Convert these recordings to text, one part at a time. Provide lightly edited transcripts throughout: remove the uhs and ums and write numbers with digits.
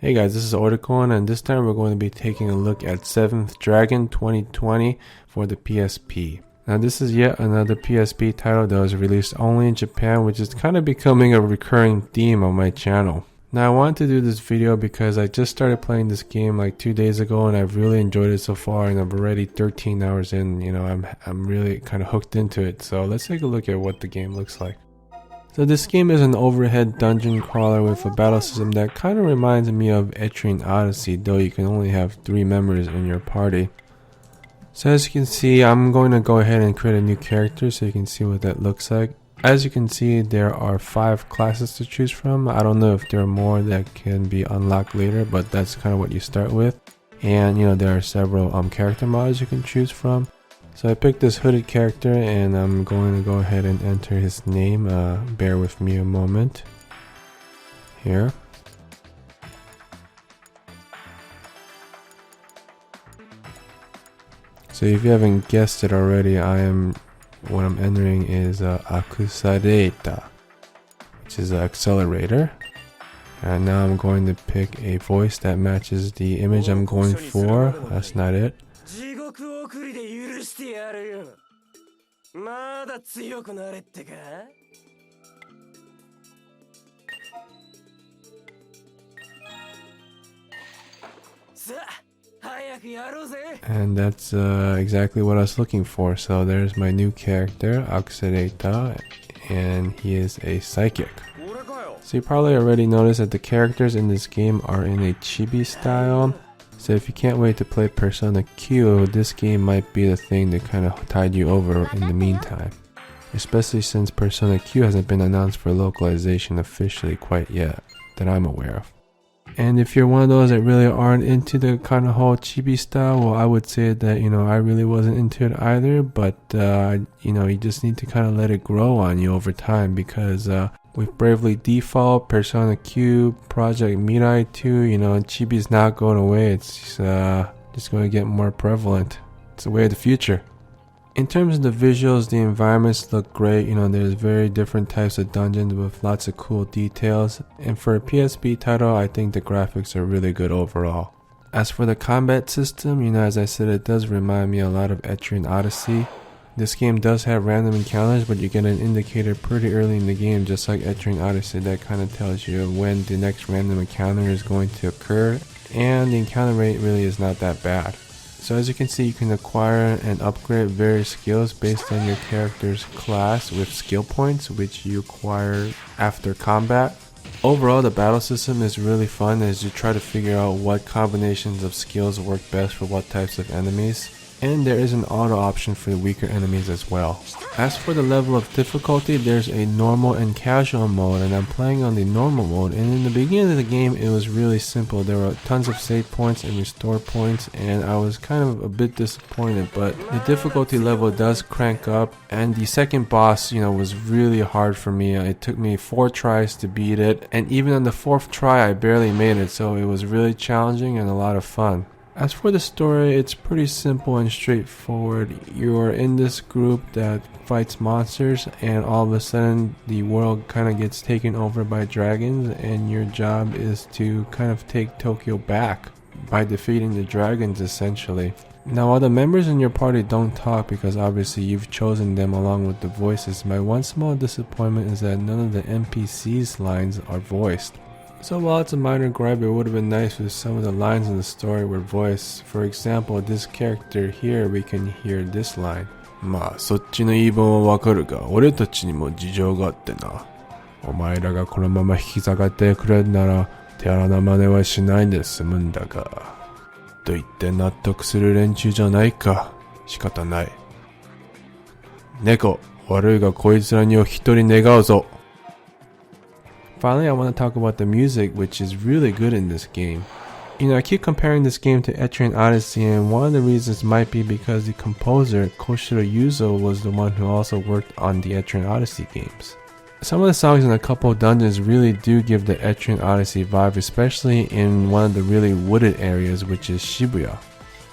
Hey guys, this is Oricon, and this time we're going to be taking a look at 7th Dragon 2020 for the PSP. Now this is yet another PSP title that was released only in Japan, which is kind of becoming a recurring theme on my channel. Now I wanted to do this video because I just started playing this game like 2 days ago and I've really enjoyed it so far, and I'm already 13 hours in. I'm really kind of hooked into it. So let's take a look at what the game looks like. So this game is an overhead dungeon crawler with a battle system that kind of reminds me of Etrian Odyssey, though you can only have 3 members in your party. So as you can see, I'm going to go ahead and create a new character so you can see what that looks like. As you can see, there are 5 classes to choose from. I don't know if there are more that can be unlocked later, but that's kind of what you start with. And there are several character models you can choose from. So I picked this hooded character and I'm going to go ahead and enter his name. Bear with me a moment here. So if you haven't guessed it already, what I'm entering is Accelerator, which is an accelerator. And now I'm going to pick a voice that matches the image I'm going for. That's not it. And that's exactly what I was looking for. So there's my new character, Accelerator, and he is a psychic. So you probably already noticed that the characters in this game are in a chibi style. So if you can't wait to play Persona Q, this game might be the thing that kind of tide you over in the meantime. Especially since Persona Q hasn't been announced for localization officially quite yet, that I'm aware of. And if you're one of those that really aren't into the kind of whole chibi style, well, I would say that, I really wasn't into it either, but, you just need to kind of let it grow on you over time, because, with Bravely Default, Persona Q, Project Mirai 2, chibi's not going away. It's just going to get more prevalent. It's the way of the future. In terms of the visuals, the environments look great. There's very different types of dungeons with lots of cool details. And for a PSP title, I think the graphics are really good overall. As for the combat system, as I said, it does remind me a lot of Etrian Odyssey. This game does have random encounters, but you get an indicator pretty early in the game, just like Etrian Odyssey, that kind of tells you when the next random encounter is going to occur, and the encounter rate really is not that bad. So as you can see, you can acquire and upgrade various skills based on your character's class with skill points, which you acquire after combat. Overall, the battle system is really fun as you try to figure out what combinations of skills work best for what types of enemies. And there is an auto option for the weaker enemies as well. As for the level of difficulty, there's a normal and casual mode, and I'm playing on the normal mode. And in the beginning of the game, it was really simple. There were tons of save points and restore points, and I was kind of a bit disappointed, but the difficulty level does crank up, and the second boss, was really hard for me. It took me 4 tries to beat it, and even on the 4th try, I barely made it, so it was really challenging and a lot of fun. As for the story, it's pretty simple and straightforward. You're in this group that fights monsters, and all of a sudden the world kind of gets taken over by dragons, and your job is to kind of take Tokyo back by defeating the dragons, essentially. Now, while the members in your party don't talk, because obviously you've chosen them along with the voices, my one small disappointment is that none of the NPCs' lines are voiced. So while it's a minor gripe, it would have been nice if some of the lines in the story were voiced. For example, this character here, we can hear this line. まあ、そっちの言い分はわかるが、俺たちにも事情があってな。お前らがこのまま引き下がってくれるなら、手荒な真似はしないで済むんだが。と言って納得する連中じゃないか。仕方ない。猫、悪いがこいつらにを一人願うぞ。Finally, I want to talk about the music, which is really good in this game. I keep comparing this game to Etrian Odyssey, and one of the reasons might be because the composer, Koshiro Yuzo, was the one who also worked on the Etrian Odyssey games. Some of the songs in a couple of dungeons really do give the Etrian Odyssey vibe, especially in one of the really wooded areas, which is Shibuya.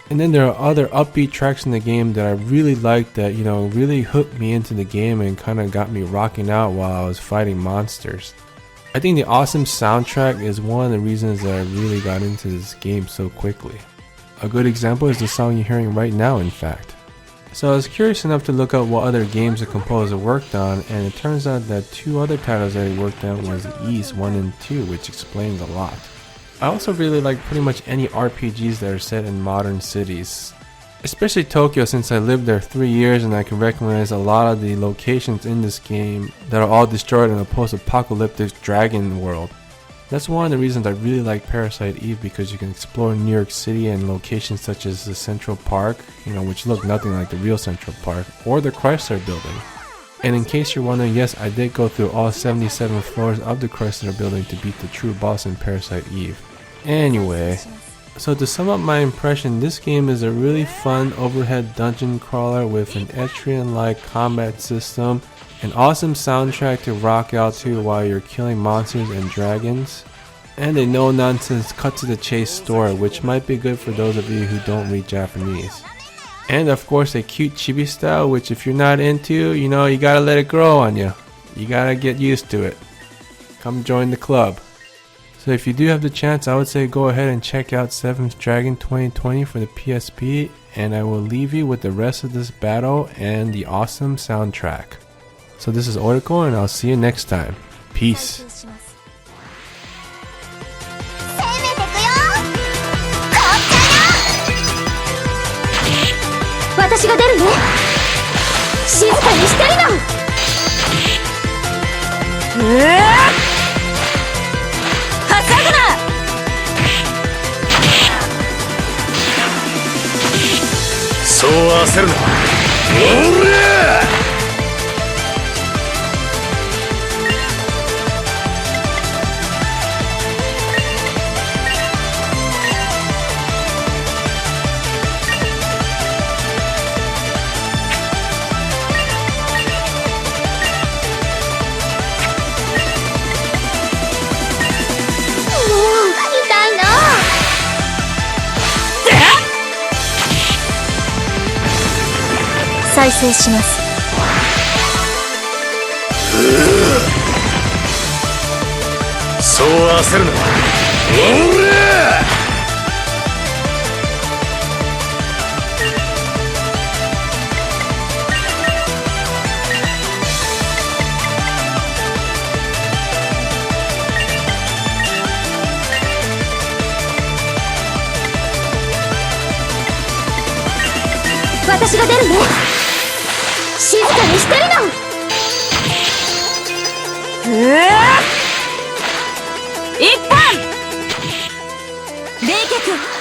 And then there are other upbeat tracks in the game that I really liked that, really hooked me into the game and kind of got me rocking out while I was fighting monsters. I think the awesome soundtrack is one of the reasons that I really got into this game so quickly. A good example is the song you're hearing right now, in fact. So I was curious enough to look up what other games the composer worked on, and it turns out that 2 other titles that he worked on was Ys 1 and 2, which explains a lot. I also really like pretty much any RPGs that are set in modern cities. Especially Tokyo, since I lived there 3 years and I can recognize a lot of the locations in this game that are all destroyed in a post-apocalyptic dragon world. That's one of the reasons I really like Parasite Eve, because you can explore New York City and locations such as the Central Park, which look nothing like the real Central Park, or the Chrysler Building. And in case you're wondering, yes, I did go through all 77 floors of the Chrysler Building to beat the true boss in Parasite Eve. Anyway, so to sum up my impression, this game is a really fun overhead dungeon crawler with an Etrian-like combat system, an awesome soundtrack to rock out to while you're killing monsters and dragons, and a no-nonsense cut-to-the-chase story, which might be good for those of you who don't read Japanese. And of course a cute chibi style, which if you're not into, you gotta let it grow on you. You gotta get used to it. Come join the club. So if you do have the chance, I would say go ahead and check out 7th Dragon 2020 for the PSP, and I will leave you with the rest of this battle and the awesome soundtrack. So this is Oriko, and I'll see you next time. Peace. 私が出るね。静かにしてるの。はしゃぐな。そう焦るな。おりゃ。再生します。そう焦るな。おりゃ。私が出るね。静かにしてるの。一本冷却。